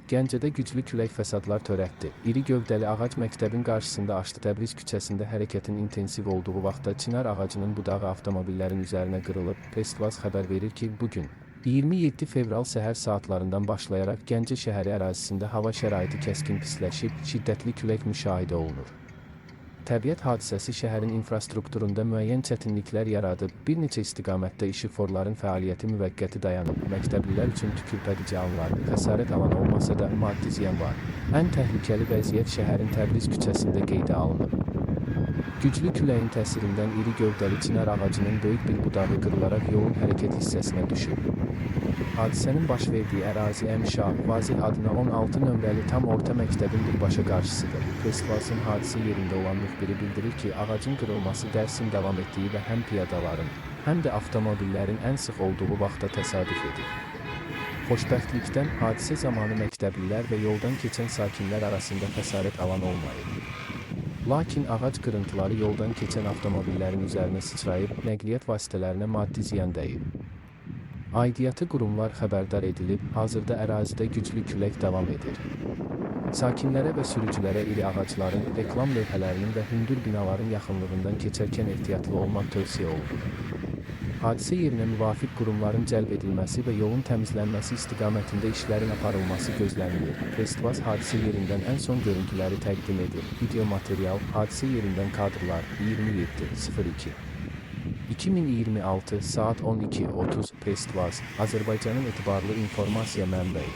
Gəncədə güclü külək fəsadlar törətdi. İri gövdəli ağac məktəbin qarşısında açdı. Təbriz küçəsində hərəkətin intensiv olduğu vaxtda çinar ağacının budağı avtomobillərin üzərinə qırılıb. Press-Vaz xəbər verir ki, bugün 27 fevral səhər saatlarından başlayaraq Gəncə şəhəri ərazisində hava şəraiti kəskin pisləşib, şiddətli külək müşahidə olunur. Təbiət hadisəsi şəhərin infrastrukturunda müəyyən çətinliklər yaradıb, bir neçə istiqamətdə işıqforların fəaliyyəti müvəqqəti dayanıb, məktəblilər üçün tükürpədici anlar, xəsarət alan olmasa da maddi ziyan var. Ən təhlükəli vəziyyət şəhərin Təbriz küçəsində qeydə alınıb. Güclü küləyin təsirindən iri gövdəli çinar ağacının böyük bir budağı qırılaraq yolun hərəkət hissəsinə düşüb. Hadisənin baş verdiyi ərazi M. Vazih adına 16 nömrəli tam orta məktəbin birbaşa qarşısıdır. Press-Vazın hadisə yerində olan müxbiri bildirir ki, ağacın qırılması dərsin davam etdiyi və həm piyadaların, həm də avtomobillərin ən sıx olduğu vaxtda təsadüf edib. Xoşbəxtlikdən hadisə zamanı məktəblilər və yoldan keçən sakinlər arasında xəsarət alan olmayıb. Lakin ağac qırıntıları yoldan keçən avtomobillərin üzərinə sıçrayıb, nəqliyyat vasitələrinə maddi ziyan dəyib. Aidiyyatı qurumlar xəbərdar edilib, hazırda ərazidə güclü külək davam edir. Sakinlərə və sürücülərə iri ağacların, reklam lövhələrinin və hündür binaların yaxınlığından keçərkən ehtiyatlı olmaq tövsiyə olunur. Hadisə yerinə müvafiq qurumların cəlb edilməsi və yolun təmizlənməsi istiqamətində işlərin aparılması gözlənilir. Press-Vaz hadisə yerindən ən son görüntüləri təqdim edir. Video material, hadisə yerindən kadrlar, 27:02. 2026 saat 12:30 Press-Vaz, Azərbaycanın etibarlı informasiya mənbəyi.